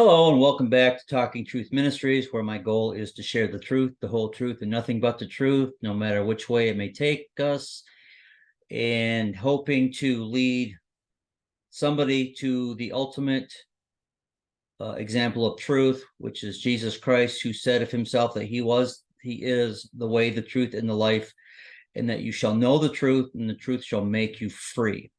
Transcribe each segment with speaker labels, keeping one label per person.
Speaker 1: Hello and welcome back to Talking Truth Ministries, where my goal is to share the truth, the whole truth, and nothing but the truth, no matter which way it may take us, and hoping to lead somebody to the ultimate example of truth, which is Jesus Christ, who said of himself that he is the way, the truth, and the life, and that you shall know the truth, and the truth shall make you free.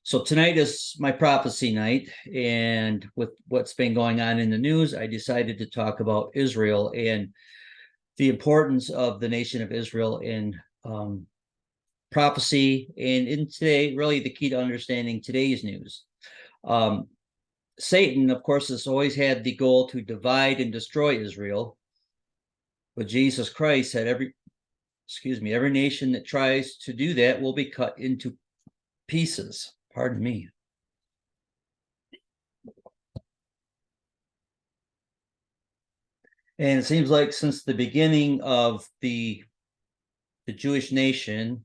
Speaker 1: So tonight is my prophecy night, and with what's been going on in the news, I decided to talk about Israel and the importance of the nation of Israel in prophecy, and in today, really the key to understanding today's news. Satan, of course, has always had the goal to divide and destroy Israel, but Jesus Christ said every nation that tries to do that will be cut into pieces. Pardon me. And it seems like since the beginning of the Jewish nation,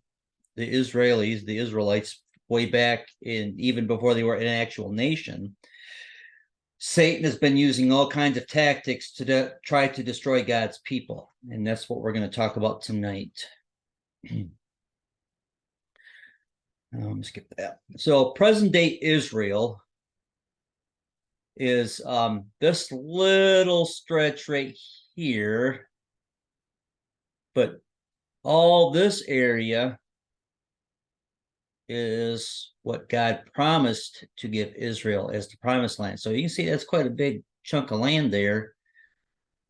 Speaker 1: the Israelis, the Israelites, way back in even before they were an actual nation, Satan has been using all kinds of tactics to try to destroy God's people. And that's what we're going to talk about tonight. Skip that. So present day Israel is this little stretch right here, but all this area is what God promised to give Israel as the promised land. So you can see that's quite a big chunk of land there.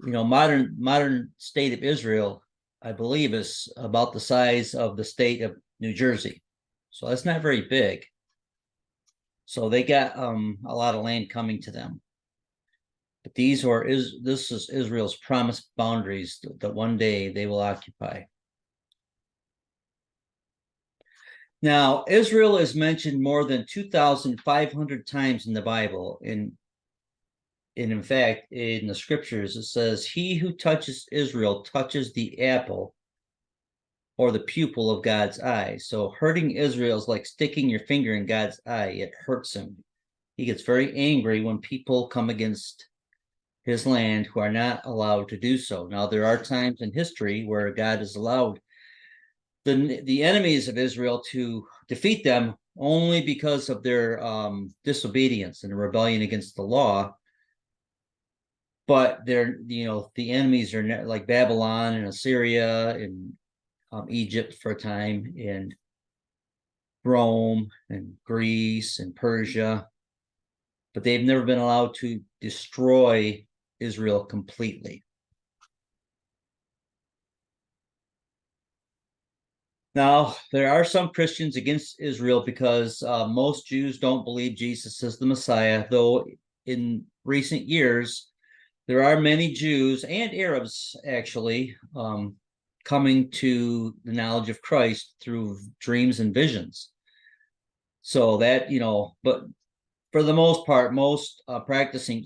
Speaker 1: You know, modern state of Israel, I believe, is about the size of the state of New Jersey. So that's not very big. So they got a lot of land coming to them. But this is Israel's promised boundaries that one day they will occupy. Now, Israel is mentioned more than 2,500 times in the Bible. And in fact, in the scriptures, it says, he who touches Israel touches the apple or the pupil of God's eye. So hurting Israel is like sticking your finger in God's eye. It hurts him. He gets very angry when people come against his land who are not allowed to do so. Now, there are times in history where God has allowed the enemies of Israel to defeat them only because of their disobedience and rebellion against the law. But the enemies are like Babylon and Assyria and Egypt for a time, and Rome and Greece and Persia. But they've never been allowed to destroy Israel completely. Now, there are some Christians against Israel because most Jews don't believe Jesus is the Messiah, though in recent years, there are many Jews and Arabs actually coming to the knowledge of Christ through dreams and visions. So that, but for the most part, most practicing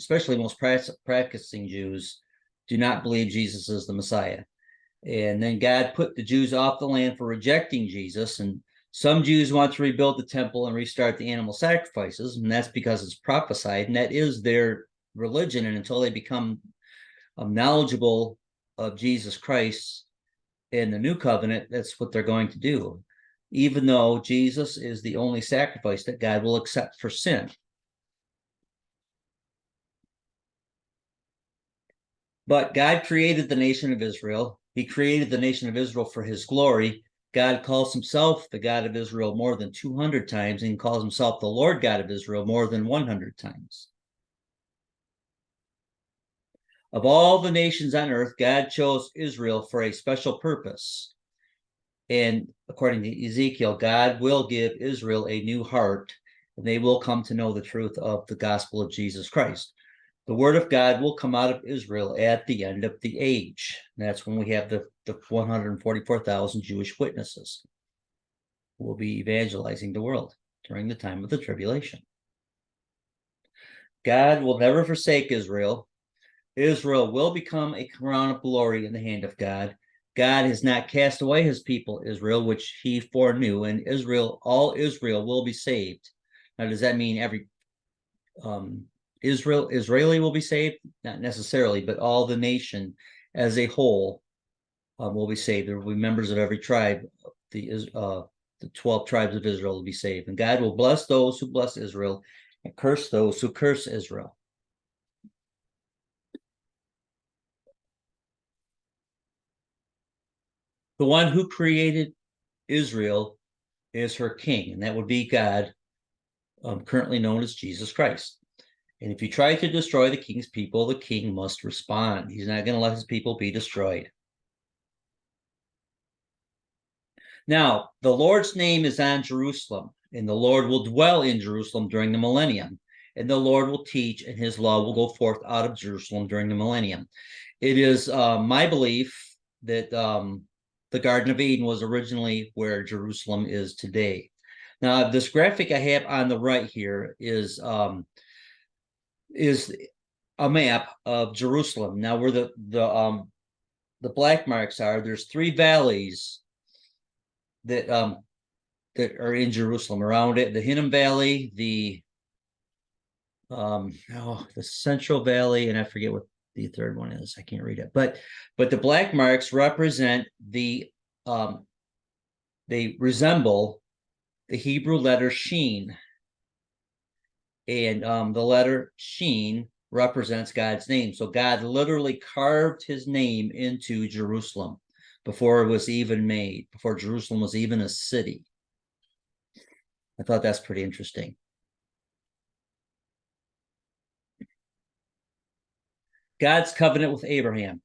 Speaker 1: Jews do not believe Jesus is the Messiah. And then God put the Jews off the land for rejecting Jesus. And some Jews want to rebuild the temple and restart the animal sacrifices. And that's because it's prophesied. And that is their religion. And until they become knowledgeable of Jesus Christ in the new covenant, that's what they're going to do. Even though Jesus is the only sacrifice that God will accept for sin. But God created the nation of Israel. He created the nation of Israel for his glory. God calls himself the God of Israel more than 200 times, and calls himself the Lord God of Israel more than 100 times. Of all the nations on earth, God chose Israel for a special purpose. And according to Ezekiel, God will give Israel a new heart, and they will come to know the truth of the gospel of Jesus Christ. The word of God will come out of Israel at the end of the age. And that's when we have the 144,000 Jewish witnesses who will be evangelizing the world during the time of the tribulation. God will never forsake Israel. Israel will become a crown of glory in the hand of God. God has not cast away his people, Israel, which he foreknew, and all Israel will be saved. Now, does that mean Israeli will be saved, not necessarily, but all the nation as a whole will be saved. There will be members of every tribe. The 12 tribes of Israel will be saved, and God will bless those who bless Israel and curse those who curse Israel. The one who created Israel is her king, and that would be God, currently known as Jesus Christ. And if you try to destroy the king's people, the king must respond. He's not going to let his people be destroyed. Now, the Lord's name is on Jerusalem, and the Lord will dwell in Jerusalem during the millennium, and the Lord will teach, and his law will go forth out of Jerusalem during the millennium. It is my belief that the Garden of Eden was originally where Jerusalem is today. Now, this graphic I have on the right here is a map of Jerusalem. Now, where the black marks are, there's 3 valleys that are in Jerusalem around it: the Hinnom Valley, the Central Valley, and I forget what the third one is. I can't read it, but the black marks represent they resemble the Hebrew letter Sheen, and the letter Sheen represents God's name. So God literally carved his name into Jerusalem before it was even made, before Jerusalem was even a city. I thought that's pretty interesting. God's covenant with Abraham.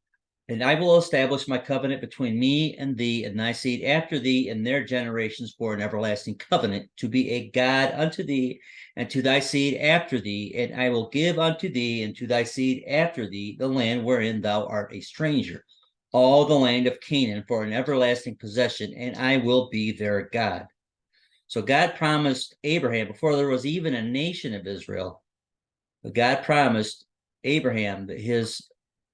Speaker 1: And I will establish my covenant between me and thee and thy seed after thee and their generations for an everlasting covenant, to be a God unto thee and to thy seed after thee. And I will give unto thee and to thy seed after thee the land wherein thou art a stranger, all the land of Canaan for an everlasting possession, and I will be their God. So God promised Abraham, before there was even a nation of Israel, God promised Abraham that his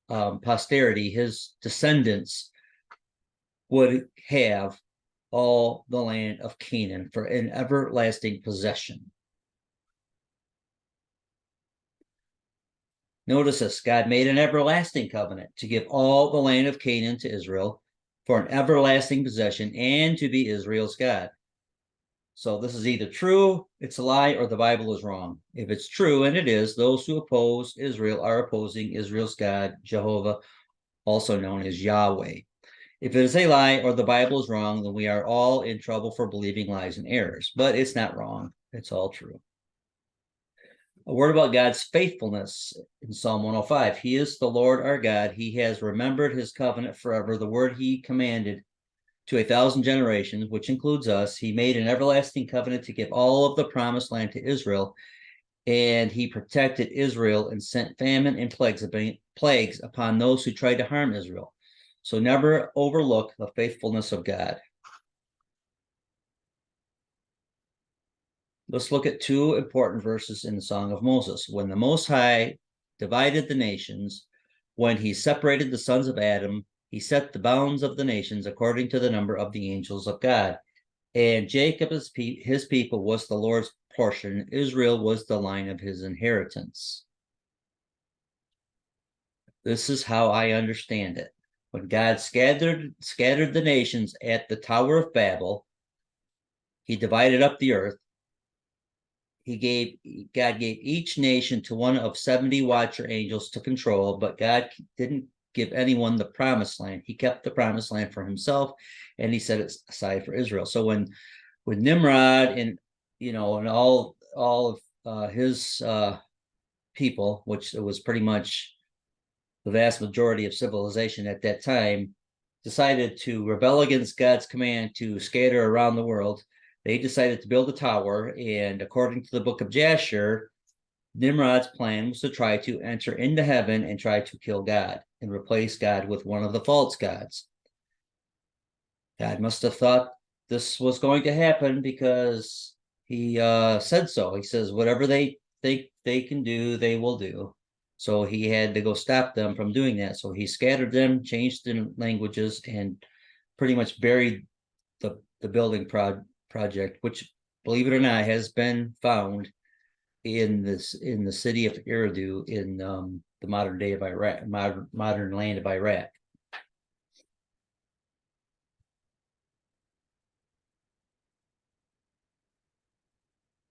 Speaker 1: posterity, his descendants, would have all the land of Canaan for an everlasting possession. Notice this: God made an everlasting covenant to give all the land of Canaan to Israel for an everlasting possession and to be Israel's God. So this is either true, it's a lie, or the Bible is wrong. If it's true, and it is, those who oppose Israel are opposing Israel's God, Jehovah, also known as Yahweh. If it is a lie or the Bible is wrong, then we are all in trouble for believing lies and errors. But it's not wrong. It's all true. A word about God's faithfulness in Psalm 105. He is the Lord our God. He has remembered his covenant forever, the word he commanded to 1,000 generations, which includes us. He made an everlasting covenant to give all of the promised land to Israel, and he protected Israel and sent famine and plagues upon those who tried to harm Israel. So never overlook the faithfulness of God. Let's look at 2 important verses in the Song of Moses. When the Most High divided the nations, when he separated the sons of Adam, he set the bounds of the nations according to the number of the angels of God. And Jacob, his people, was the Lord's portion. Israel was the line of his inheritance. This is how I understand it. When God scattered the nations at the Tower of Babel, he divided up the earth. God gave each nation to one of 70 watcher angels to control, but God didn't give anyone the promised land. He kept the promised land for himself, and he set it aside for Israel. So when Nimrod and all of his people, which was pretty much the vast majority of civilization at that time, decided to rebel against God's command to scatter around the world, they decided to build a tower. And according to the book of Jasher, Nimrod's plan was to try to enter into heaven and try to kill God and replace God with one of the false gods. God must have thought this was going to happen because he said so. He says, whatever they think they can do, they will do. So he had to go stop them from doing that. So he scattered them, changed the languages, and pretty much buried the building project, which, believe it or not, has been found in the city of Eridu in the modern day of Iraq, modern land of Iraq.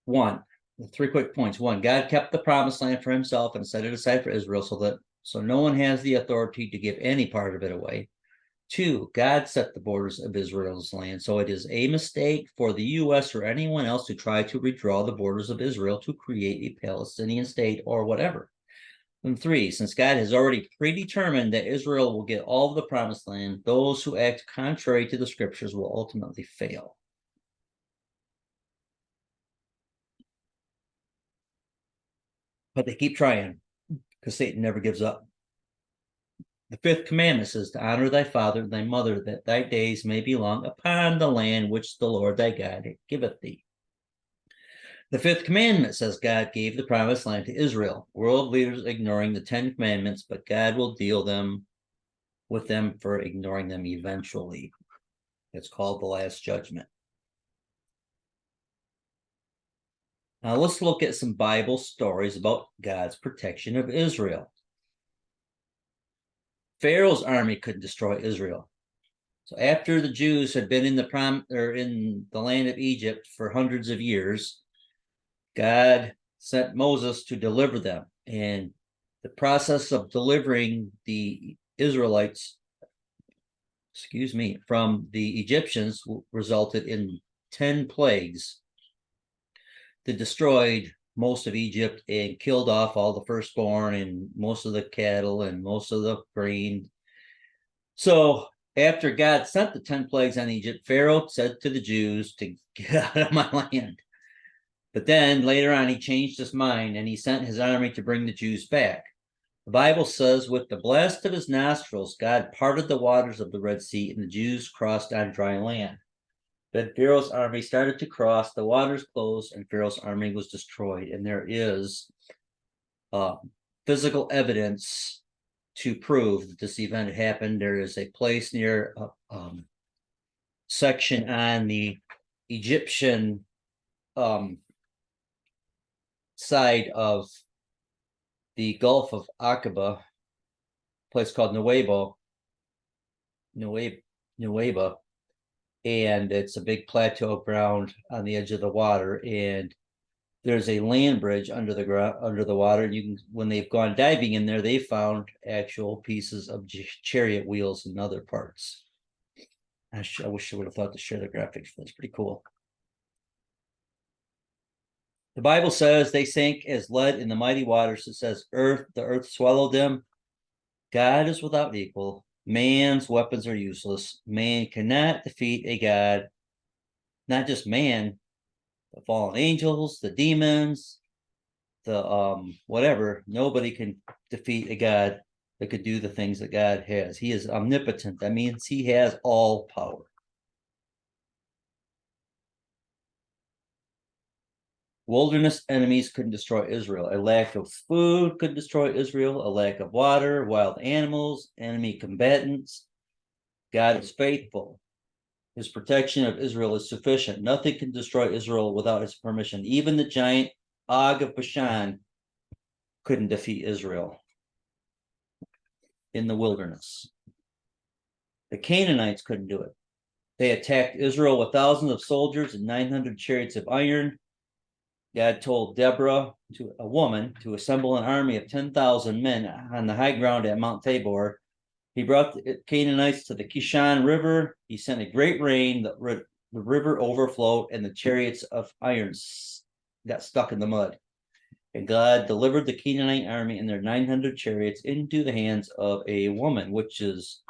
Speaker 1: One, the three quick points. One, God kept the promised land for himself and set it aside for Israel so no one has the authority to give any part of it away. Two, God set the borders of Israel's land, so it is a mistake for the U.S. or anyone else to try to redraw the borders of Israel to create a Palestinian state or whatever. And three, since God has already predetermined that Israel will get all of the promised land, those who act contrary to the scriptures will ultimately fail. But they keep trying because Satan never gives up. The fifth commandment says to honor thy father and thy mother, that thy days may be long upon the land which the Lord thy God giveth thee. The fifth commandment says God gave the promised land to Israel. World leaders ignoring the 10 commandments, but God will deal with them for ignoring them eventually. It's called the last judgment. Now let's look at some Bible stories about God's protection of Israel. Pharaoh's army couldn't destroy Israel. So after the Jews had been in the land of Egypt for hundreds of years, God sent Moses to deliver them. And the process of delivering the Israelites, from the Egyptians resulted in 10 plagues that destroyed most of Egypt and killed off all the firstborn and most of the cattle and most of the grain. So after God sent the 10 plagues on Egypt, Pharaoh said to the Jews to get out of my land. But then later on, he changed his mind and he sent his army to bring the Jews back. The Bible says, with the blast of his nostrils, God parted the waters of the Red Sea and the Jews crossed on dry land. Then Pharaoh's army started to cross, the waters closed, and Pharaoh's army was destroyed. And there is physical evidence to prove that this event happened. There is a place near section on the Egyptian side of the Gulf of Aqaba, a place called Nuweiba, and it's a big plateau of ground on the edge of the water, and there's a land bridge under the water, and you can, when they've gone diving in there, they found actual pieces of chariot wheels and other parts. I wish I would have thought to share the graphics. That's pretty cool. The Bible says they sank as lead in the mighty waters. It says the earth swallowed them. God is without equal. Man's weapons are useless. Man cannot defeat a God. Not just man, the fallen angels, the demons, the whatever. Nobody can defeat a God that could do the things that God has. He is omnipotent. That means he has all power. Wilderness enemies couldn't destroy Israel. A lack of food could destroy Israel. A lack of water, wild animals, enemy combatants. God is faithful. His protection of Israel is sufficient. Nothing can destroy Israel without his permission. Even the giant Og of Bashan couldn't defeat Israel in the wilderness. The Canaanites couldn't do it. They attacked Israel with thousands of soldiers and 900 chariots of iron. God told Deborah, a woman, to assemble an army of 10,000 men on the high ground at Mount Tabor. He brought the Canaanites to the Kishon River. He sent a great rain. The river overflowed, and the chariots of iron got stuck in the mud. And God delivered the Canaanite army and their 900 chariots into the hands of a woman, which is,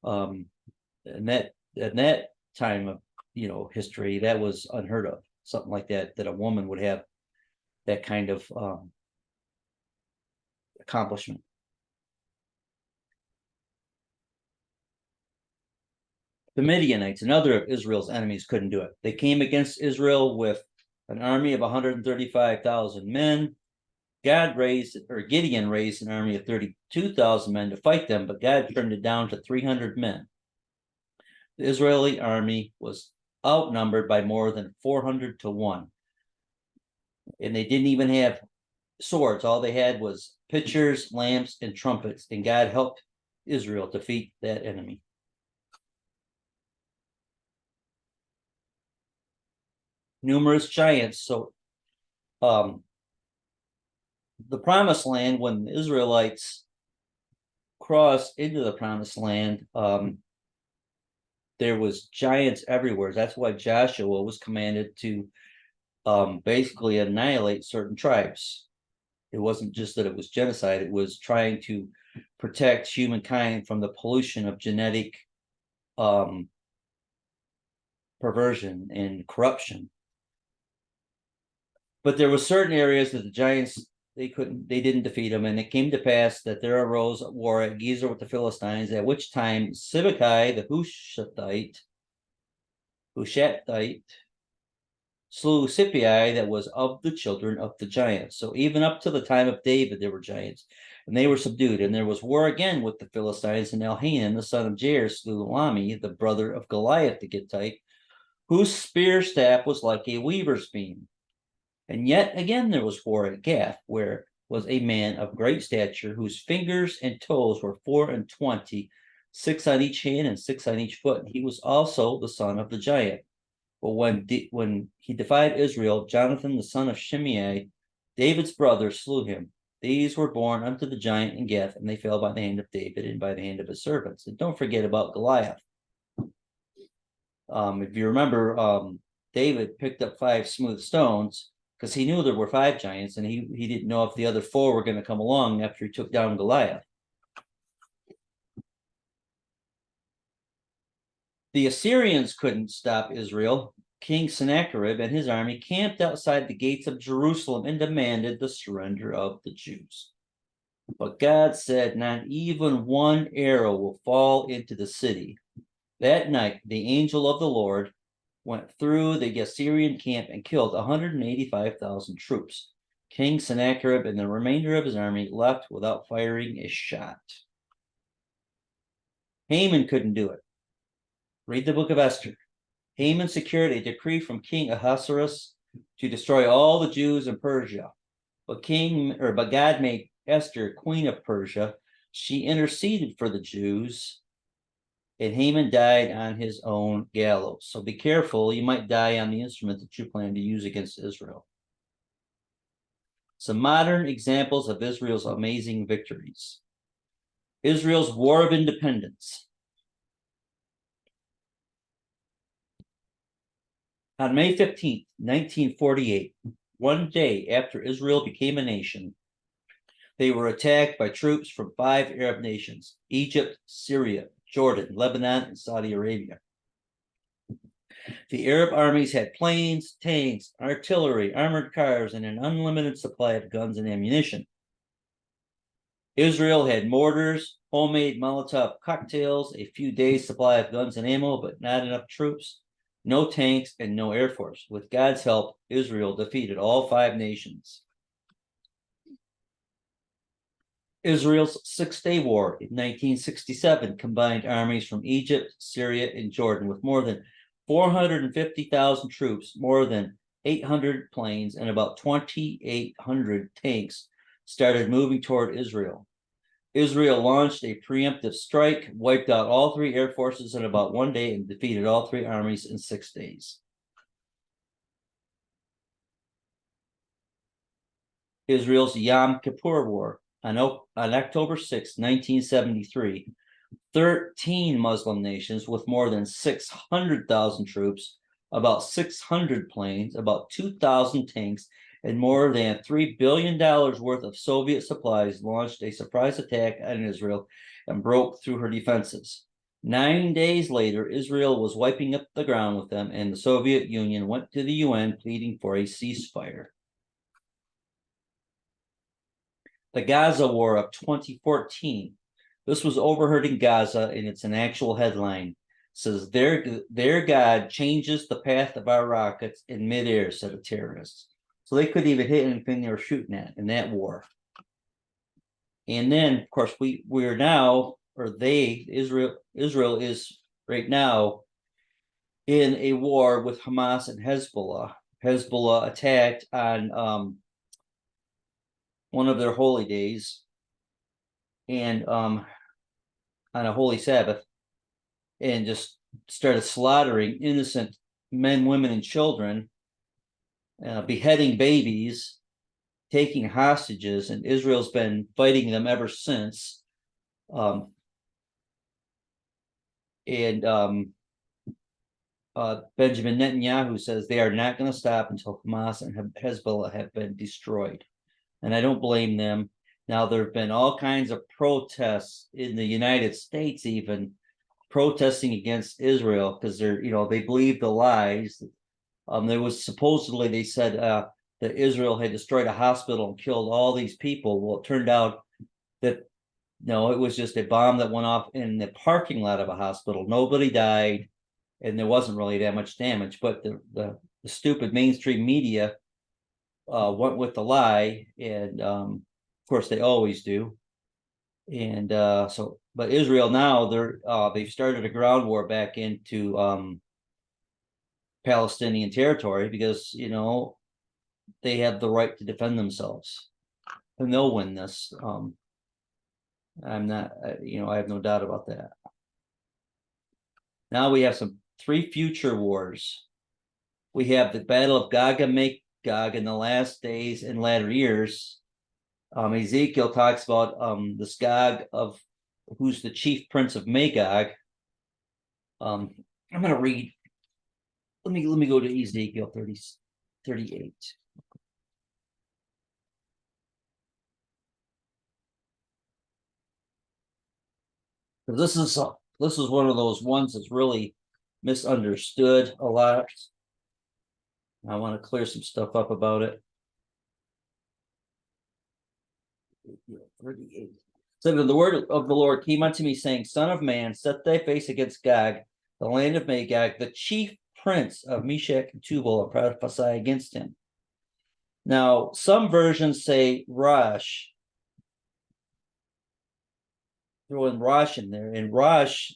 Speaker 1: in that time of history, that was unheard of. Something like that a woman would have that kind of accomplishment. The Midianites, another of Israel's enemies, couldn't do it. They came against Israel with an army of 135,000 men. Gideon raised an army of 32,000 men to fight them, but God trimmed it down to 300 men. The Israeli army was outnumbered by more than 400 to 1. And they didn't even have swords. All they had was pitchers, lamps, and trumpets. And God helped Israel defeat that enemy. Numerous giants. So the promised land, when the Israelites crossed into the promised land, there was giants everywhere. That's why Joshua was commanded to basically annihilate certain tribes. It wasn't just that it was genocide, it was trying to protect humankind from the pollution of genetic perversion and corruption. But there were certain areas that the giants they didn't defeat them, and it came to pass that there arose a war at Gezer with the Philistines, at which time Sibbecai the Hushathite slew Sippai that was of the children of the giants. So even up to the time of David, there were giants, and they were subdued. And there was war again with the Philistines, and Elhanan, the son of Jair, slew Lami, the brother of Goliath the Gittite, whose spear staff was like a weaver's beam. And yet again there was war at Gath, where was a man of great stature, whose fingers and toes were 24, 6 on each hand and 6 on each foot. He was also the son of the giant. But when he defied Israel, Jonathan, the son of Shimei, David's brother, slew him. These were born unto the giant in Gath, and they fell by the hand of David and by the hand of his servants. And don't forget about Goliath. If you remember, David picked up 5 smooth stones because he knew there were 5 giants, and he didn't know if the other 4 were going to come along after he took down Goliath. The Assyrians couldn't stop Israel. King Sennacherib and his army camped outside the gates of Jerusalem and demanded the surrender of the Jews. But God said, not even one arrow will fall into the city. That night, the angel of the Lord went through the Assyrian camp and killed 185,000 troops. King Sennacherib and the remainder of his army left without firing a shot. Haman couldn't do it. Read the book of Esther. Haman secured a decree from King Ahasuerus to destroy all the Jews in Persia. But God made Esther queen of Persia. She interceded for the Jews, and Haman died on his own gallows. So be careful, you might die on the instrument that you plan to use against Israel. Some modern examples of Israel's amazing victories. Israel's War of Independence. On May 15th, 1948, one day after Israel became a nation, they were attacked by troops from 5 Arab nations: Egypt, Syria, Jordan, Lebanon, and Saudi Arabia. The Arab armies had planes, tanks, artillery, armored cars, and an unlimited supply of guns and ammunition. Israel had mortars, homemade Molotov cocktails, a few days' supply of guns and ammo, but not enough troops, no tanks, and no air force. With God's help, Israel defeated all 5 nations. Israel's Six-Day War in 1967 combined armies from Egypt, Syria, and Jordan with more than 450,000 troops, more than 800 planes, and about 2,800 tanks started moving toward Israel. Israel launched a preemptive strike, wiped out all 3 air forces in about 1 day, and defeated all 3 armies in 6 days. Israel's Yom Kippur War. On October 6, 1973, 13 Muslim nations with more than 600,000 troops, about 600 planes, about 2,000 tanks, and more than $3 billion worth of Soviet supplies launched a surprise attack on Israel and broke through her defenses. 9 days later, Israel was wiping up the ground with them, and the Soviet Union went to the UN pleading for a ceasefire. The Gaza War of 2014. This was overheard in Gaza, and it's an actual headline. It says, their God changes the path of our rockets in midair, said the terrorists. So they couldn't even hit anything they were shooting at in that war. And then, of course, Israel is right now in a war with Hamas and Hezbollah. Hezbollah attacked on one of their holy days, and on a holy Sabbath, and just started slaughtering innocent men, women, and children, beheading babies, taking hostages, and Israel's been fighting them ever since. Benjamin Netanyahu says they are not going to stop until Hamas and Hezbollah have been destroyed. And I don't blame them. Now, there have been all kinds of protests in the United States, even protesting against Israel, because they believe the lies. There was supposedly, they said that Israel had destroyed a hospital and killed all these people. Well, it turned out that no, it was just a bomb that went off in the parking lot of a hospital. Nobody died, and there wasn't really that much damage. But the stupid mainstream media went with the lie, and of course they always do. And but Israel now they've started a ground war back into Palestinian territory, because they have the right to defend themselves, and they'll win this. I'm not, I have no doubt about that. Now we have three future wars. We have the battle of Gog and Magog in the last days and latter years. Ezekiel talks about this Gog who's the chief prince of Magog. I'm going to read. Let me go to Ezekiel 38. This is one of those ones that's really misunderstood a lot. I want to clear some stuff up about it. 38. So the word of the Lord came unto me, saying, Son of man, set thy face against Gog, the land of Magog, the chief prince of Meshech and Tubal, and prophesy against him. Now, some versions say Rosh. Throw in Rosh in there, and Rosh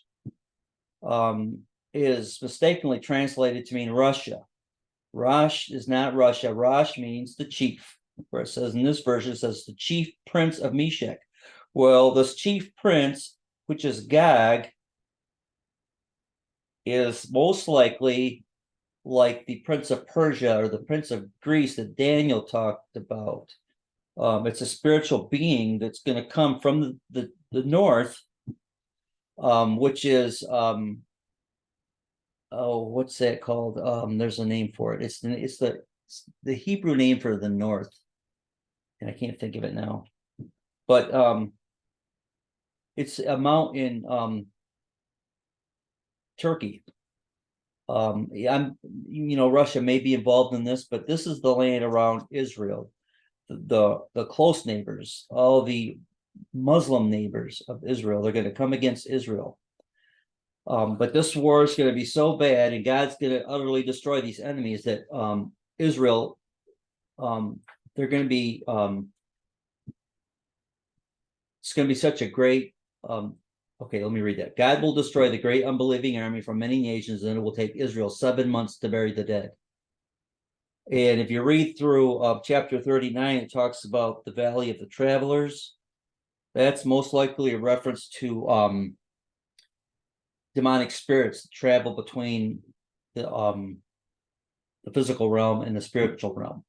Speaker 1: is mistakenly translated to mean Russia. Rosh is not Russia. Rosh means the chief. Where it says in this version, it says the chief prince of Meshech. Well, this chief prince, which is Gog, is most likely like the prince of Persia or the prince of Greece that Daniel talked about. It's a spiritual being that's going to come from the north, which is what's that called? There's a name for it. It's the Hebrew name for the north, and I can't think of it now. But it's a mountain in Turkey. Russia may be involved in this, but this is the land around Israel. The close neighbors, all the Muslim neighbors of Israel, they're going to come against Israel. But this war is going to be so bad, and God's going to utterly destroy these enemies that Israel, they're going to be, it's going to be such a great, okay, let me read that. God will destroy the great unbelieving army from many nations, and it will take Israel 7 months to bury the dead. And if you read through chapter 39, it talks about the Valley of the Travelers. That's most likely a reference to demonic spirits that travel between the physical realm and the spiritual realm.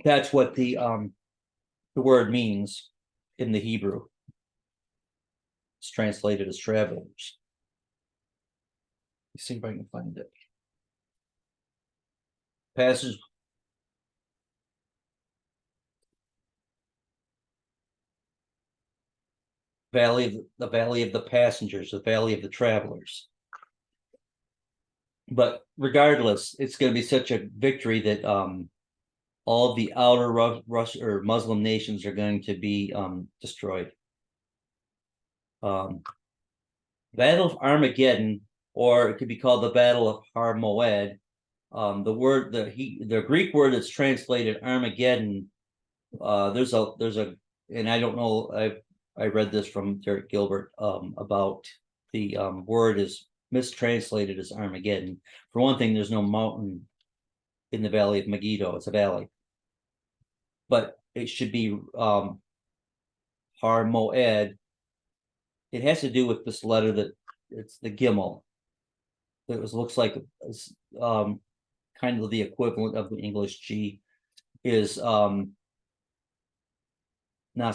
Speaker 1: That's what the word means in the Hebrew. It's translated as travelers. Let's see if I can find it. Passage. The valley of the passengers, the valley of the travelers. But regardless, it's going to be such a victory that all of the outer Russia or Muslim nations are going to be destroyed. Battle of Armageddon, or it could be called the Battle of Har Moed. The Greek word that's translated Armageddon. There's a, and I don't know. I read this from Derek Gilbert about the word is mistranslated as Armageddon. For one thing, there's no mountain in the valley of Megiddo. It's a valley. But it should be Har Moed. It has to do with this letter that it's the Gimel. It looks like kind of the equivalent of the English G is not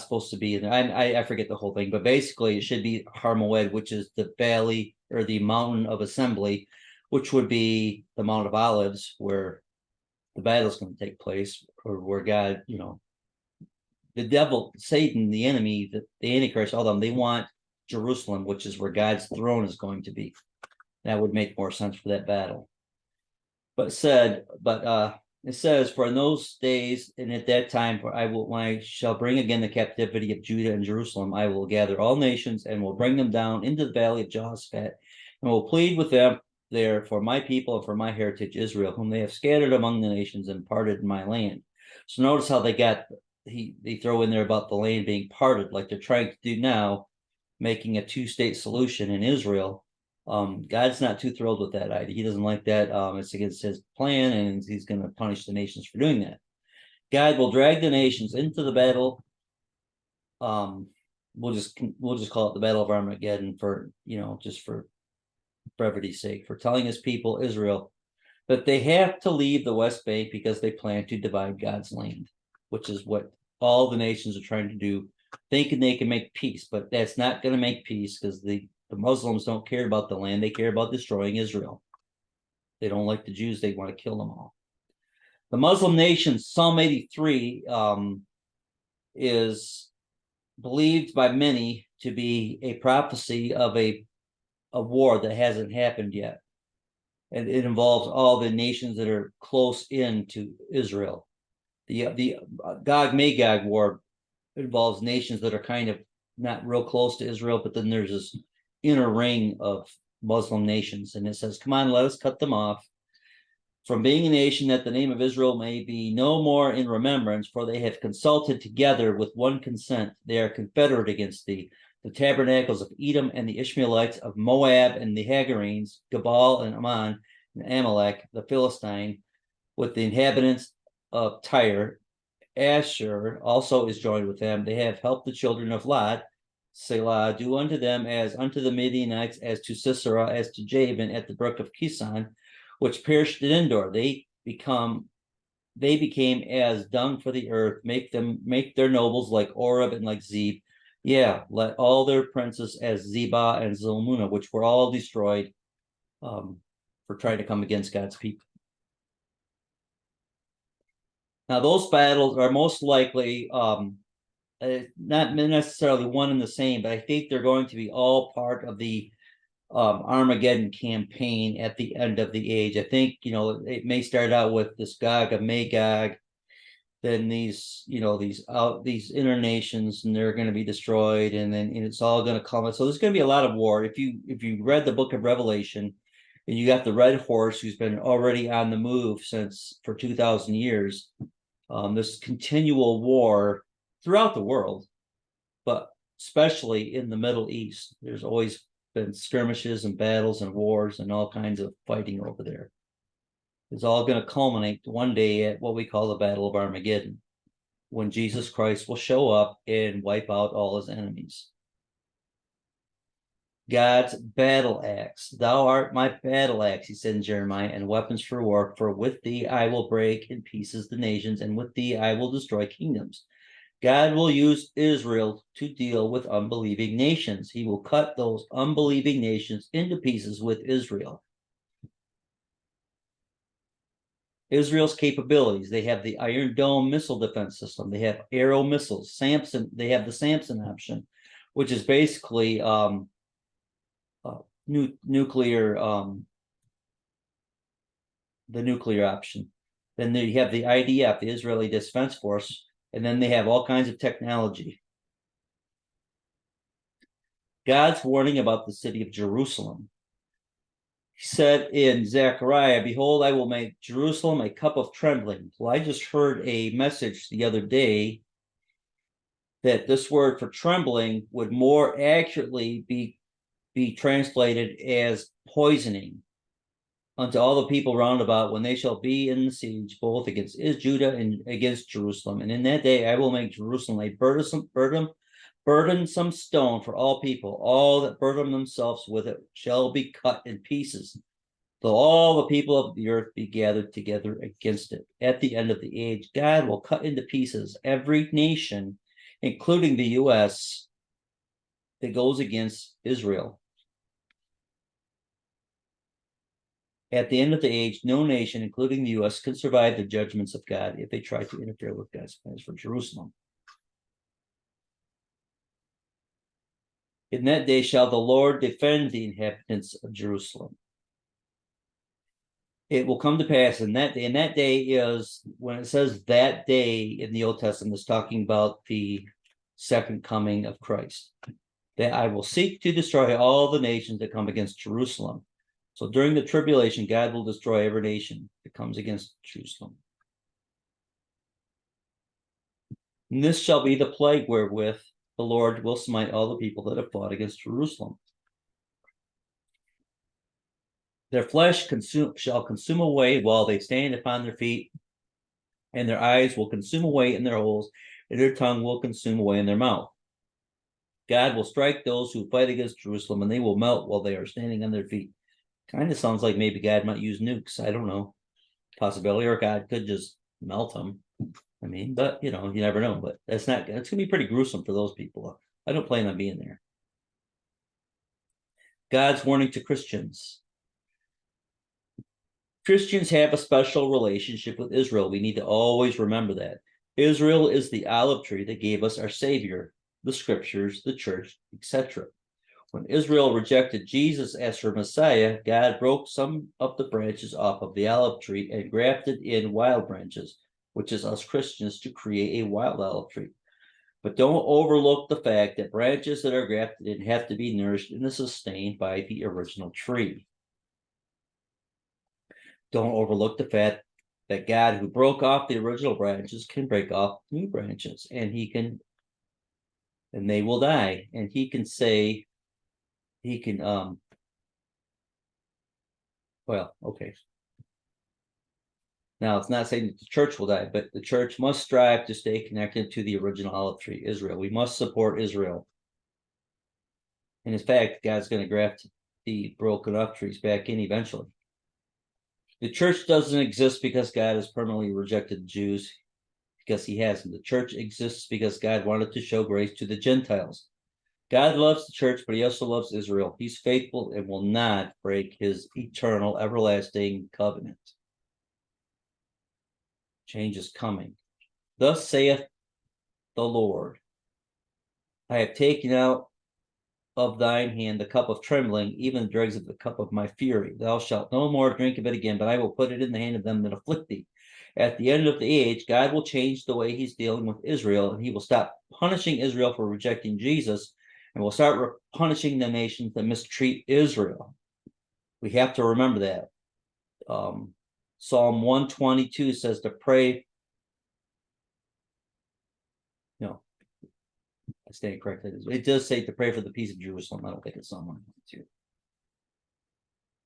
Speaker 1: supposed to be in there. I forget the whole thing, but basically it should be Har Moed, which is the valley or the mountain of assembly, which would be the Mount of Olives, where the battle is going to take place, or where God, the devil, Satan, the enemy, the Antichrist, all of them, they want Jerusalem, which is where God's throne is going to be. That would make more sense for that battle. But it says, for in those days and at that time, when I shall bring again the captivity of Judah and Jerusalem, I will gather all nations and will bring them down into the valley of Jehoshaphat, and will plead with them there for my people and for my heritage Israel, whom they have scattered among the nations and parted my land. So notice how they throw in there about the land being parted, like they're trying to do now, making a two-state solution in Israel. God's not too thrilled with that idea. He doesn't like that. It's against his plan, and he's going to punish the nations for doing that. God will drag the nations into the battle. We'll just call it the Battle of Armageddon for just for brevity's sake, for telling his people Israel that they have to leave the West Bank because they plan to divide God's land, which is what all the nations are trying to do, thinking they can make peace, but that's not going to make peace, because the Muslims don't care about the land. They care about destroying Israel. They don't like the Jews. They want to kill them all. The Muslim nations, Psalm 83, is believed by many to be a prophecy of a war that hasn't happened yet. And it involves all the nations that are close in to Israel. The Gog-Magog war involves nations that are kind of not real close to Israel, but then there's this inner ring of Muslim nations, and it says, come on, let us cut them off from being a nation, that the name of Israel may be no more in remembrance, for they have consulted together with one consent. They are confederate against thee. The tabernacles of Edom and the Ishmaelites, of Moab and the Hagarenes, Gebal and Ammon and Amalek, the Philistine, with the inhabitants of Tyre. Asher also is joined with them. They have helped the children of Lot. Selah, do unto them as unto the Midianites, as to Sisera, as to Jabin at the brook of Kison, which perished at Endor. They became as dung for the earth. Make their nobles like Oreb and like Zeb. Yeah, let all their princes as Zebah and Zalmunna, which were all destroyed for trying to come against God's people. Now, those battles are most likely not necessarily one and the same, but I think they're going to be all part of the Armageddon campaign at the end of the age. I think it may start out with this Gog of Magog, then these inner nations, and they're going to be destroyed, and then it's all going to come. So there's going to be a lot of war. If you read the book of Revelation, and you got the red horse who's been already on the move for 2,000 years, this continual war throughout the world, but especially in the Middle East. There's always been skirmishes and battles and wars and all kinds of fighting over there. It's all going to culminate one day at what we call the Battle of Armageddon, when Jesus Christ will show up and wipe out all his enemies. God's battle axe. Thou art my battle axe, he said in Jeremiah, and weapons for war. For with thee I will break in pieces the nations, and with thee I will destroy kingdoms. God will use Israel to deal with unbelieving nations. He will cut those unbelieving nations into pieces with Israel. Israel's capabilities. They have the Iron Dome missile defense system. They have Arrow missiles. Samson. They have the Samson option, which is basically nuclear. The nuclear option. Then you have the IDF, the Israeli Defense Force, and then they have all kinds of technology. God's warning about the city of Jerusalem. He said in Zechariah, behold, I will make Jerusalem a cup of trembling. Well, I just heard a message the other day that this word for trembling would more accurately be translated as poisoning unto all the people round about when they shall be in the siege, both against Judah and against Jerusalem. And in that day I will make Jerusalem a burdensome stone for all people. All that burden themselves with it shall be cut in pieces, though all the people of the earth be gathered together against it. At the end of the age, God will cut into pieces every nation, including the U.S., that goes against Israel. At the end of the age, no nation, including the U.S., can survive the judgments of God if they try to interfere with God's plans for Jerusalem. In that day shall the Lord defend the inhabitants of Jerusalem. It will come to pass in that day, and that day is, when it says that day in the Old Testament, it's talking about the second coming of Christ, that I will seek to destroy all the nations that come against Jerusalem. So during the tribulation, God will destroy every nation that comes against Jerusalem. And this shall be the plague wherewith the Lord will smite all the people that have fought against Jerusalem. Their flesh shall consume away while they stand upon their feet, and their eyes will consume away in their holes, and their tongue will consume away in their mouth. God will strike those who fight against Jerusalem, and they will melt while they are standing on their feet. Kind of sounds like maybe God might use nukes. I don't know. Possibility, or God could just melt them. I mean, but you never know. But it's gonna be pretty gruesome for those people. I don't plan on being there. God's warning to Christians. Christians have a special relationship with Israel. We need to always remember that. Israel is the olive tree that gave us our Savior, the scriptures, the church, etc. When Israel rejected Jesus as her Messiah, God broke some of the branches off of the olive tree and grafted in wild branches, which is us Christians, to create a wild olive tree. But don't overlook the fact that branches that are grafted in have to be nourished and sustained by the original tree. Don't overlook the fact that God, who broke off the original branches, can break off new branches, and they will die, and he can well, okay. Now, it's not saying that the church will die, but the church must strive to stay connected to the original olive tree, Israel. We must support Israel. And in fact, God's going to graft the broken up trees back in eventually. The church doesn't exist because God has permanently rejected the Jews, because he hasn't. The church exists because God wanted to show grace to the Gentiles. God loves the church, but he also loves Israel. He's faithful and will not break his eternal, everlasting covenant. Change is coming. Thus saith the Lord, I have taken out of thine hand the cup of trembling, even the dregs of the cup of my fury. Thou shalt no more drink of it again, but I will put it in the hand of them that afflict thee. At the end of the age, God will change the way he's dealing with Israel, and he will stop punishing Israel for rejecting Jesus, and will start punishing the nations that mistreat Israel. We have to remember that. Psalm 122 says to pray. No, I stand corrected. It does say to pray for the peace of Jerusalem. I don't think it's Psalm 122.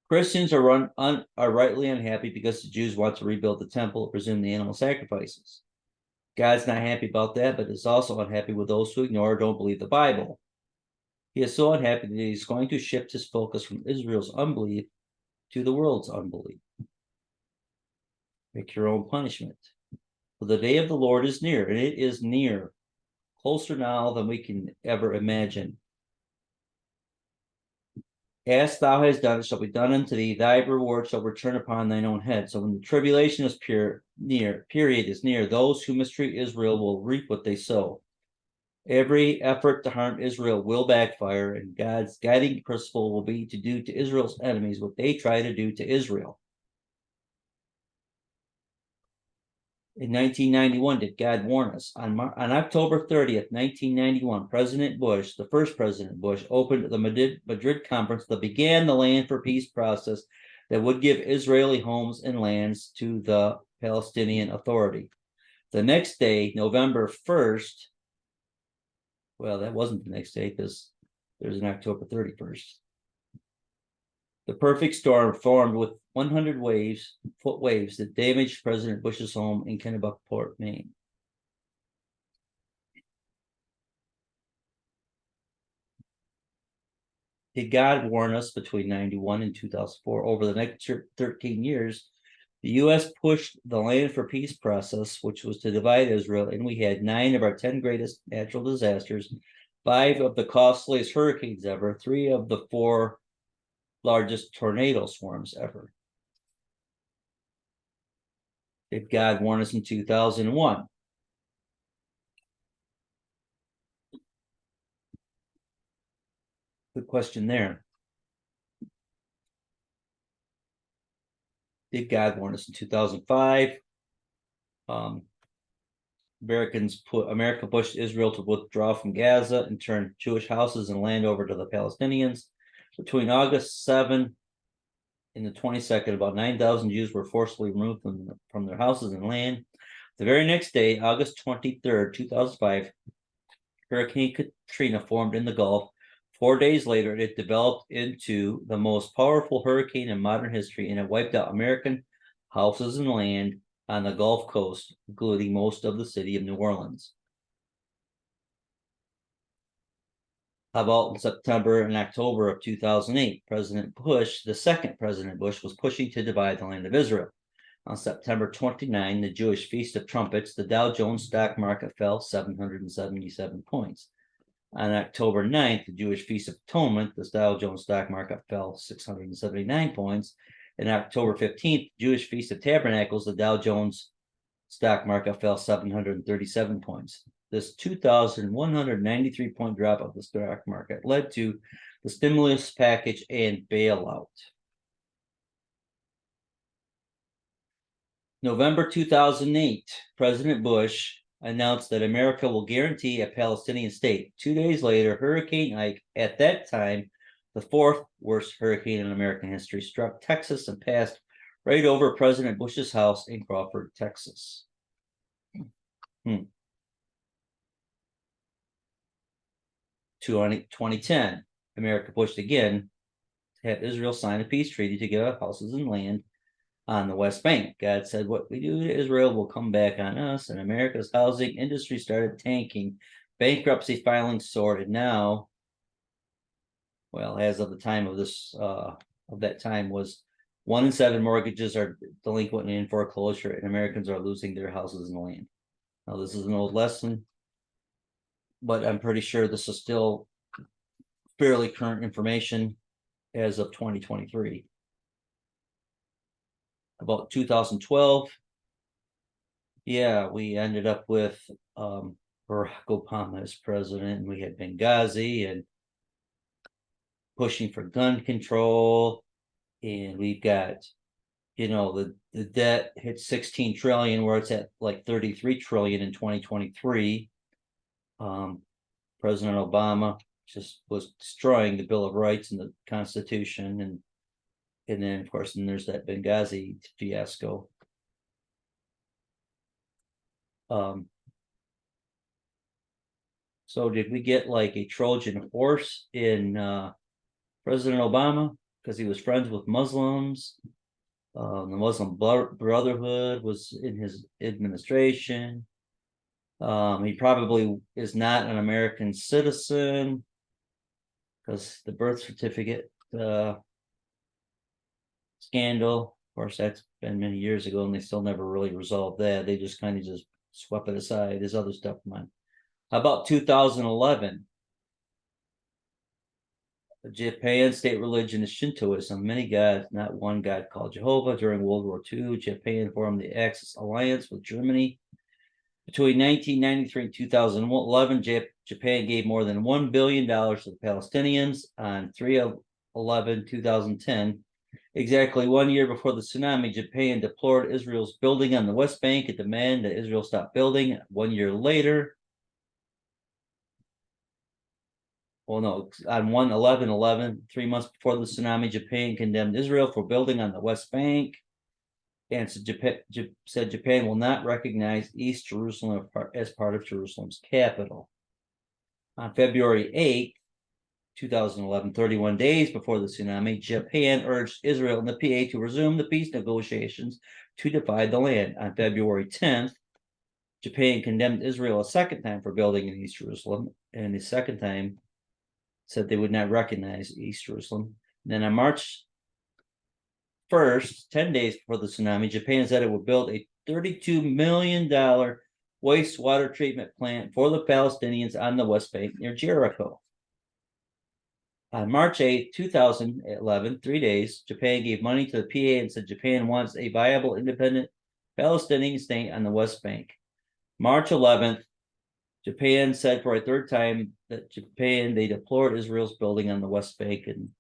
Speaker 1: Christians are rightly unhappy because the Jews want to rebuild the temple and resume the animal sacrifices. God's not happy about that, but is also unhappy with those who ignore or don't believe the Bible. He is so unhappy that he's going to shift his focus from Israel's unbelief to the world's unbelief. Make your own punishment. For the day of the Lord is near, and it is near, closer now than we can ever imagine. As thou hast done, it shall be done unto thee. Thy reward shall return upon thine own head. So when the tribulation is period is near, those who mistreat Israel will reap what they sow. Every effort to harm Israel will backfire, and God's guiding principle will be to do to Israel's enemies what they try to do to Israel. In 1991, did God warn us? On October 30th, 1991, President Bush, the first President Bush, opened the Madrid conference that began the Land for Peace process that would give Israeli homes and lands to the Palestinian Authority. The next day, November 1st, well, that wasn't the next day because there's an October 31st. The perfect storm formed with 100 foot waves that damaged President Bush's home in Kennebunkport, Maine. Did God warn us between 91 and 2004? Over the next 13 years, the U.S. pushed the Land for Peace process, which was to divide Israel, and we had 9 of our 10 greatest natural disasters, 5 of the costliest hurricanes ever, 3 of the 4 largest tornado swarms ever. Did God warn us in 2001? Good question there. Did God warn us in 2005? America pushed Israel to withdraw from Gaza and turn Jewish houses and land over to the Palestinians. Between August 7 and the 22nd, about 9,000 Jews were forcibly removed from their houses and land. The very next day, August 23rd, 2005, Hurricane Katrina formed in the Gulf. 4 days later, it developed into the most powerful hurricane in modern history, and it wiped out American houses and land on the Gulf Coast, including most of the city of New Orleans. How about in September and October of 2008, the second President Bush, was pushing to divide the land of Israel. On September 29, the Jewish Feast of Trumpets, the Dow Jones stock market fell 777 points. On October 9th, the Jewish Feast of Atonement, the Dow Jones stock market fell 679 points. And October 15th, Jewish Feast of Tabernacles, the Dow Jones stock market fell 737 points. This 2,193 point drop of the stock market led to the stimulus package and bailout. November 2008, President Bush announced that America will guarantee a Palestinian state. 2 days later, Hurricane Ike, at that time the 4th worst hurricane in American history, struck Texas and passed right over President Bush's house in Crawford, Texas. 2010, America pushed again to have Israel sign a peace treaty to give up houses and land on the West Bank. God said, what we do to Israel will come back on us, and America's housing industry started tanking. Bankruptcy filings soared, and now, well, as of the time of this, of that time, was 1 in 7 mortgages are delinquent and in foreclosure, and Americans are losing their houses and land. Now, this is an old lesson, but I'm pretty sure this is still fairly current information as of 2023. About 2012, yeah, we ended up with Barack Obama as president, and we had Benghazi and pushing for gun control, and we've got, the debt hit 16 trillion, where it's at like 33 trillion in 2023. President Obama just was destroying the Bill of Rights and the Constitution, and then of course, there's that Benghazi fiasco. So did we get like a Trojan horse in President Obama because he was friends with Muslims? The Muslim Brotherhood was in his administration. He probably is not an American citizen because the birth certificate scandal, of course, that's been many years ago, and they still never really resolved that. They just kind of just swept it aside. There's other stuff in mind. How about 2011? Japan's state religion is Shintoism. Many gods, not one god called Jehovah. During World War II, Japan formed the Axis alliance with Germany. Between 1993 and 2011, Japan gave more than $1 billion to the Palestinians. On 3/11/2010, exactly 1 year before the tsunami, Japan deplored Israel's building on the West Bank and demanded that Israel stop building. 1 year later, well, no, on 1/11/11, 3 months before the tsunami, Japan condemned Israel for building on the West Bank, and said Japan will not recognize East Jerusalem as part of Jerusalem's capital. On February 8th, 2011, 31 days before the tsunami, Japan urged Israel and the PA to resume the peace negotiations to divide the land. On February 10th, Japan condemned Israel a second time for building in East Jerusalem, and the second time said they would not recognize East Jerusalem. And then on March 1st, 10 days before the tsunami, Japan said it would build a $32 million wastewater treatment plant for the Palestinians on the West Bank near Jericho. On March 8, 2011, 3 days, Japan gave money to the PA and said Japan wants a viable, independent Palestinian state on the West Bank. March 11th, Japan said for a third time that they deplored Israel's building on the West Bank, and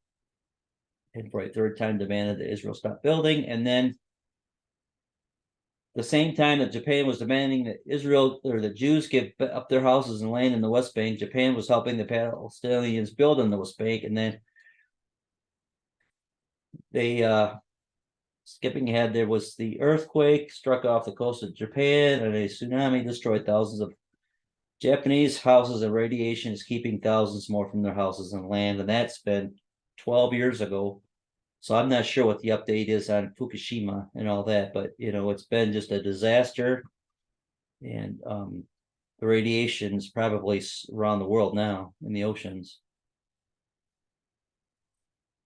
Speaker 1: for a third time demanded that Israel stop building. And then the same time that Japan was demanding that Israel or the Jews give up their houses and land in the West Bank, Japan was helping the Palestinians build on the West Bank. And then they, skipping ahead, there was the earthquake struck off the coast of Japan, and a tsunami destroyed thousands of Japanese houses, and radiation is keeping thousands more from their houses and land. And that's been 12 years ago. So I'm not sure what the update is on Fukushima and all that, but it's been just a disaster. And the radiation is probably around the world now in the oceans.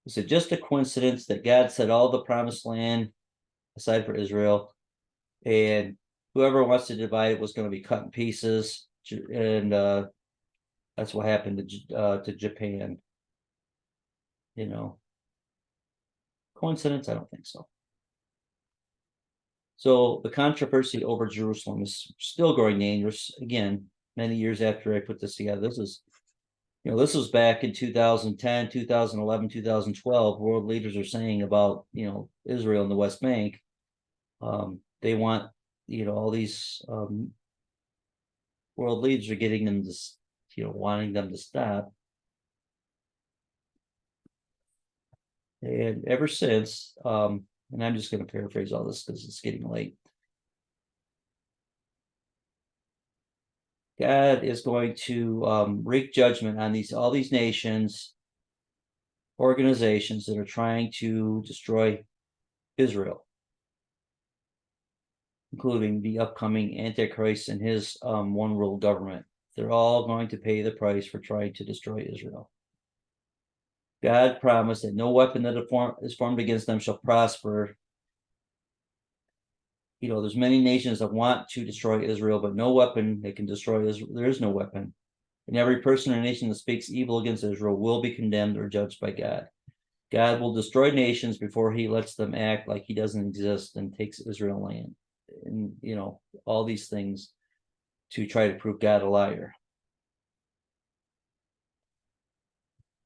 Speaker 1: Is it just a coincidence that God set all the promised land aside for Israel, and whoever wants to divide it was going to be cut in pieces? And that's what happened to Japan. Coincidence? I don't think so. So the controversy over Jerusalem is still growing dangerous. Again, many years after I put this together, this was back in 2010, 2011, 2012. World leaders are saying about Israel and the West Bank. They want all these world leaders are getting them to wanting them to stop. And ever since, and I'm just going to paraphrase all this because it's getting late. God is going to wreak judgment on all these nations, organizations that are trying to destroy Israel, including the upcoming Antichrist and his one world government. They're all going to pay the price for trying to destroy Israel. God promised that no weapon that is formed against them shall prosper. There's many nations that want to destroy Israel, but no weapon that can destroy Israel. There is no weapon. And every person or nation that speaks evil against Israel will be condemned or judged by God. God will destroy nations before he lets them act like he doesn't exist and takes Israel land. And, all these things to try to prove God a liar.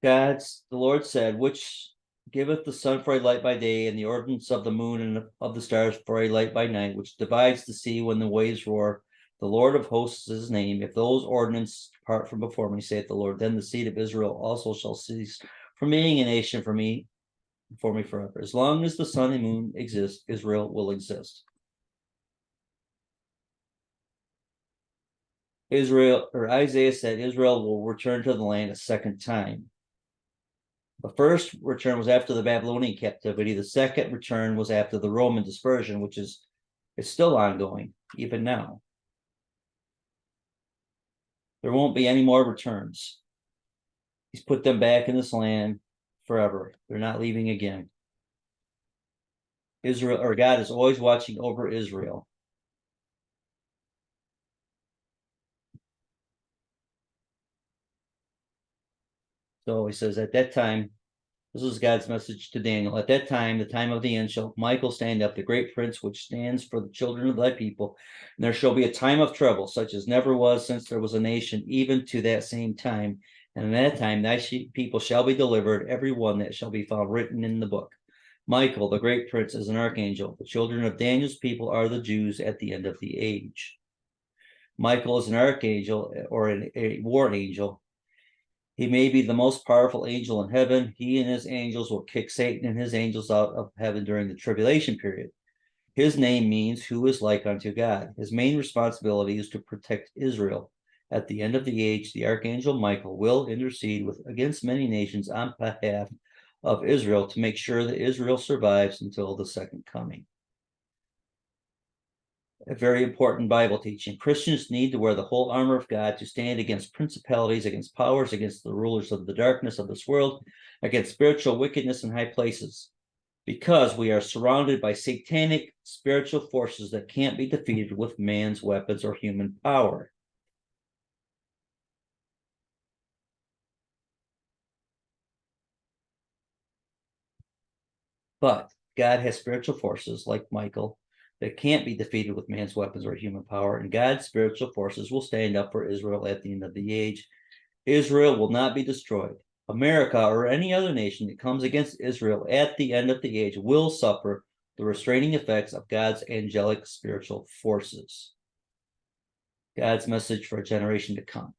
Speaker 1: The Lord said, which giveth the sun for a light by day, and the ordinance of the moon and of the stars for a light by night, which divides the sea when the waves roar. The Lord of hosts is his name. If those ordinances depart from before me, saith the Lord, then the seed of Israel also shall cease from being a nation for me forever. As long as the sun and moon exist, Israel will exist. Isaiah said Israel will return to the land a second time. The first return was after the Babylonian captivity. The second return was after the Roman dispersion, which is still ongoing, even now. There won't be any more returns. He's put them back in this land forever. They're not leaving again. God is always watching over Israel. So he says, at that time, this is God's message to Daniel. At that time, the time of the end, shall Michael stand up, the great prince, which stands for the children of thy people. And there shall be a time of trouble, such as never was since there was a nation, even to that same time. And in that time, thy people shall be delivered, every one that shall be found written in the book. Michael, the great prince, is an archangel. The children of Daniel's people are the Jews at the end of the age. Michael is an archangel, or a war angel. He may be the most powerful angel in heaven. He and his angels will kick Satan and his angels out of heaven during the tribulation period. His name means who is like unto God. His main responsibility is to protect Israel. At the end of the age, the archangel Michael will intercede against many nations on behalf of Israel to make sure that Israel survives until the second coming. A very important Bible teaching. Christians need to wear the whole armor of God to stand against principalities, against powers, against the rulers of the darkness of this world, against spiritual wickedness in high places, because we are surrounded by satanic spiritual forces that can't be defeated with man's weapons or human power. But God has spiritual forces like Michael that can't be defeated with man's weapons or human power, and God's spiritual forces will stand up for Israel at the end of the age. Israel will not be destroyed. America or any other nation that comes against Israel at the end of the age will suffer the restraining effects of God's angelic spiritual forces. God's message for a generation to come.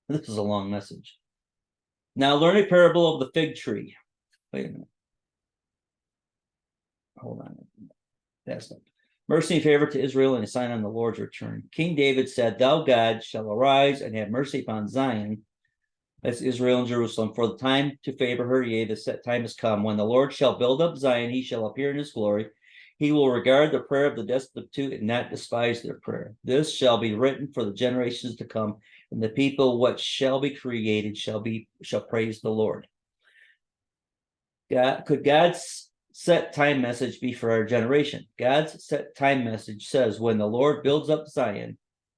Speaker 1: This is a long message. Now learn a parable of the fig tree. Wait a minute. Hold on. That's not. Mercy and favor to Israel and a sign on the Lord's return. King David said, Thou, God, shall arise and have mercy upon Zion. That's Israel and Jerusalem. For the time to favor her, yea, the set time has come. When the Lord shall build up Zion, he shall appear in his glory. He will regard the prayer of the destitute and not despise their prayer. This shall be written for the generations to come, and the people what shall be created shall praise the Lord. Could God's set time message be for our generation? God's set time message says, when the Lord builds up Zion,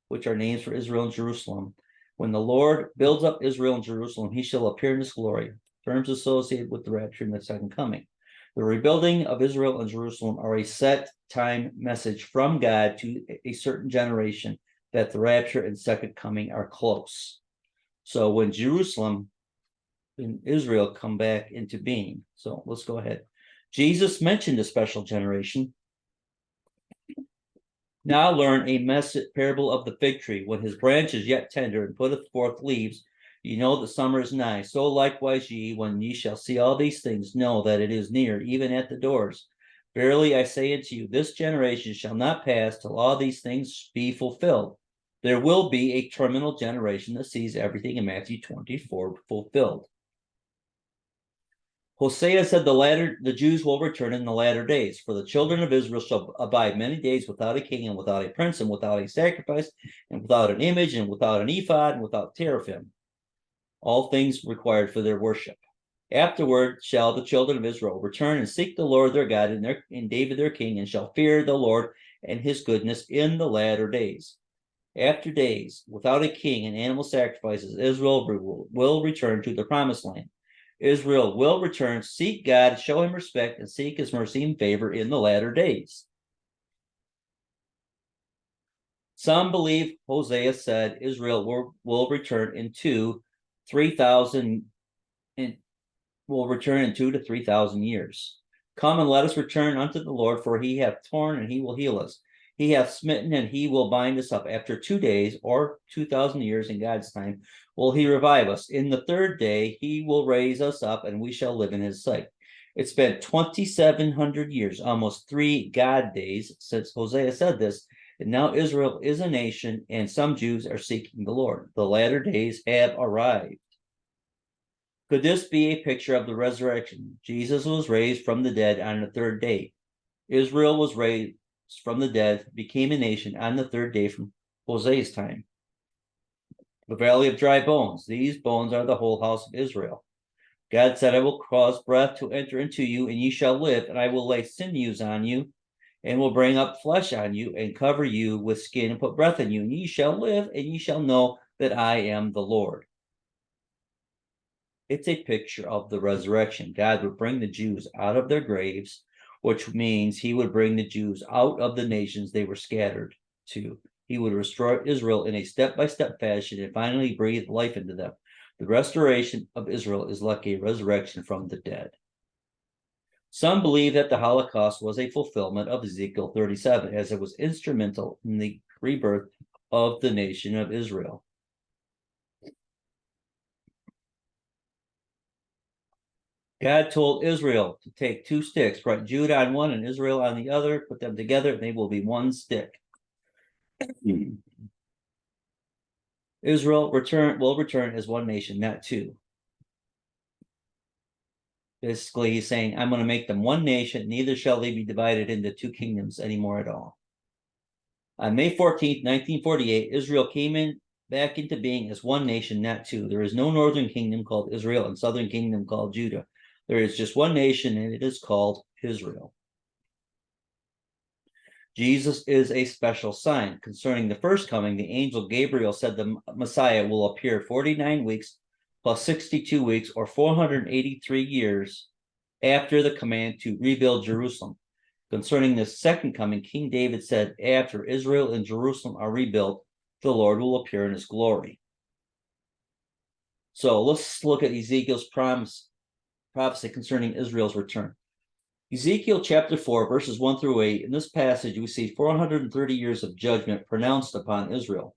Speaker 1: which are names for Israel and Jerusalem, when the Lord builds up Israel and Jerusalem, he shall appear in his glory. Terms associated with the rapture and the second coming. The rebuilding of Israel and Jerusalem are a set time message from God to a certain generation that the rapture and second coming are close. So when Jerusalem and Israel come back into being. So let's go ahead. Jesus mentioned a special generation. Now learn a parable of the fig tree. When his branch is yet tender and putteth forth leaves, ye know that summer is nigh. So likewise ye, when ye shall see all these things, know that it is near, even at the doors. Verily I say unto you, this generation shall not pass till all these things be fulfilled. There will be a terminal generation that sees everything in Matthew 24 fulfilled. Hosea said the Jews will return in the latter days, for the children of Israel shall abide many days without a king and without a prince and without a sacrifice and without an image and without an ephod and without teraphim, all things required for their worship. Afterward shall the children of Israel return and seek the Lord their God and David their king, and shall fear the Lord and his goodness in the latter days. After days, without a king and animal sacrifices, Israel will return to the promised land. Israel will return, seek God, show him respect, and seek his mercy and favor in the latter days. Some believe Hosea said Israel will return in 2 to 3,000 years. Come and let us return unto the Lord, for he hath torn and he will heal us. He hath smitten and he will bind us up. After 2 days or 2,000 years in God's time will he revive us. In the third day he will raise us up and we shall live in his sight. It's been 2,700 years, almost 3 God days since Hosea said this. And now Israel is a nation and some Jews are seeking the Lord. The latter days have arrived. Could this be a picture of the resurrection? Jesus was raised from the dead on the third day. Israel was raised from the dead, became a nation on the third day from Hosea's time. The valley of dry bones. These bones are the whole house of Israel. God said, I will cause breath to enter into you, and ye shall live, and I will lay sinews on you, and will bring up flesh on you, and cover you with skin, and put breath in you, and ye shall live, and ye shall know that I am the Lord. It's a picture of the resurrection. God would bring the Jews out of their graves, which means he would bring the Jews out of the nations they were scattered to. He would restore Israel in a step-by-step fashion and finally breathe life into them. The restoration of Israel is like a resurrection from the dead. Some believe that the Holocaust was a fulfillment of Ezekiel 37, as it was instrumental in the rebirth of the nation of Israel. God told Israel to take two sticks, write Judah on one and Israel on the other, put them together, and they will be one stick. Israel will return as one nation, not two. Basically, he's saying, I'm going to make them one nation, neither shall they be divided into two kingdoms anymore at all. On May 14th, 1948, Israel came back into being as one nation, not two. There is no northern kingdom called Israel and southern kingdom called Judah. There is just one nation, and it is called Israel. Jesus is a special sign. Concerning the first coming, the angel Gabriel said the Messiah will appear 49 weeks plus 62 weeks, or 483 years after the command to rebuild Jerusalem. Concerning the second coming, King David said, after Israel and Jerusalem are rebuilt, the Lord will appear in his glory. So let's look at Ezekiel's prophecy concerning Israel's return. Ezekiel chapter 4, verses 1 through 8. In this passage, we see 430 years of judgment pronounced upon Israel.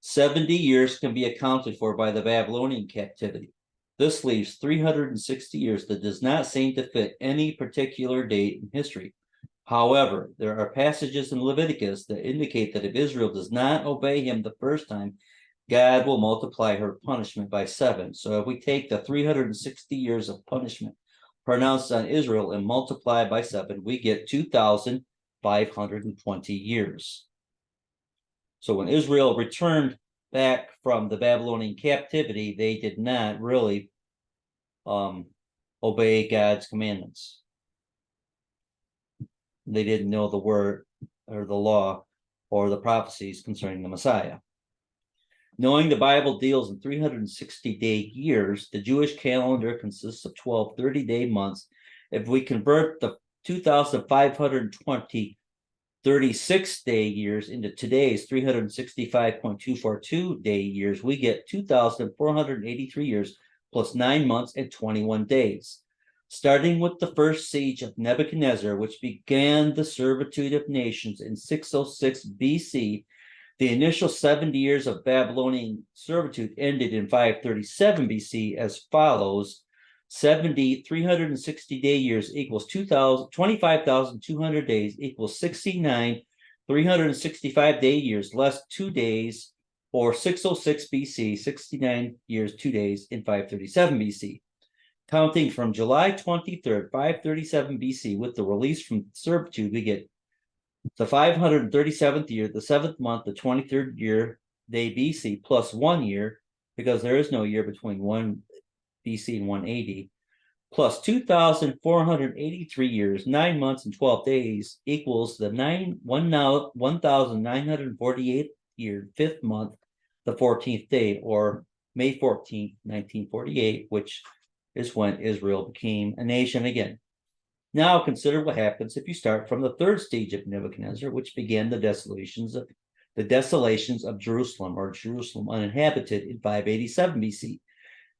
Speaker 1: 70 years can be accounted for by the Babylonian captivity. This leaves 360 years that does not seem to fit any particular date in history. However, there are passages in Leviticus that indicate that if Israel does not obey him the first time, God will multiply her punishment by 7. So if we take the 360 years of punishment pronounced on Israel and multiply by 7, we get 2,520 years. So when Israel returned back from the Babylonian captivity, they did not really obey God's commandments. They didn't know the word or the law or the prophecies concerning the Messiah. Knowing the Bible deals in 360-day years, the Jewish calendar consists of 12 30-day months. If we convert the 2,520 36-day years into today's 365.242-day years, we get 2,483 years plus 9 months and 21 days. Starting with the first siege of Nebuchadnezzar, which began the servitude of nations in 606 BC, the initial 70 years of Babylonian servitude ended in 537 BC as follows. 360-day years equals 25,200 days equals 69 365-day years less 2 days, or 606 BC, 69 years, 2 days in 537 BC. Counting from July 23rd, 537 BC, with the release from servitude, we get the 537th year, the 7th month, the 23rd year, day BC, plus 1 year, because there is no year between 1 BC and 180, plus 2,483 years, 9 months and 12 days equals the 1,948 year, 5th month, the 14th day, or May 14th, 1948, which is when Israel became a nation again. Now consider what happens if you start from the third stage of Nebuchadnezzar, which began the desolations of Jerusalem, or Jerusalem uninhabited, in 587 BC.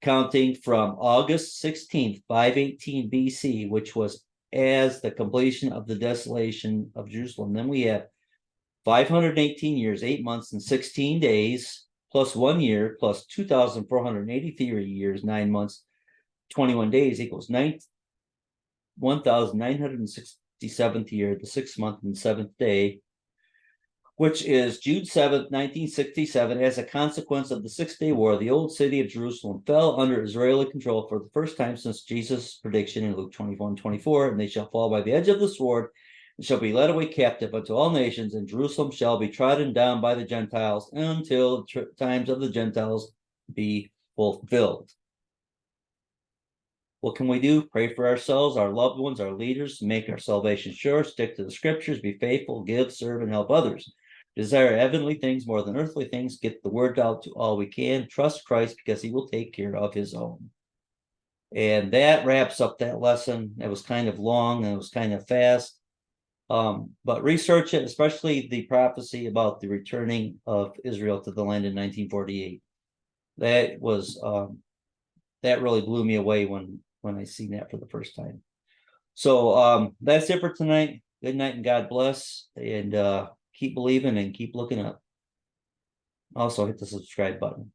Speaker 1: Counting from August 16th, 518 BC, which was as the completion of the desolation of Jerusalem. Then we have 518 years, 8 months, and 16 days, plus 1 year, plus 2,483 years, 9 months, 21 days equals 1,967th year, the 6th month and 7th day, which is June 7th, 1967. As a consequence of the 6-day war, the old city of Jerusalem fell under Israeli control for the first time since Jesus' prediction in Luke 21:24, and they shall fall by the edge of the sword and shall be led away captive unto all nations, and Jerusalem shall be trodden down by the Gentiles until the times of the Gentiles be fulfilled. What can we do? Pray for ourselves, our loved ones, our leaders, make our salvation sure, stick to the scriptures, be faithful, give, serve, and help others. Desire heavenly things more than earthly things. Get the word out to all we can. Trust Christ because he will take care of his own. And that wraps up that lesson. It was kind of long and it was kind of fast. But research it, especially the prophecy about the returning of Israel to the land in 1948. That was that really blew me away when I seen that for the first time. So that's it for tonight. Good night and God bless. And keep believing and keep looking up. Also hit the subscribe button.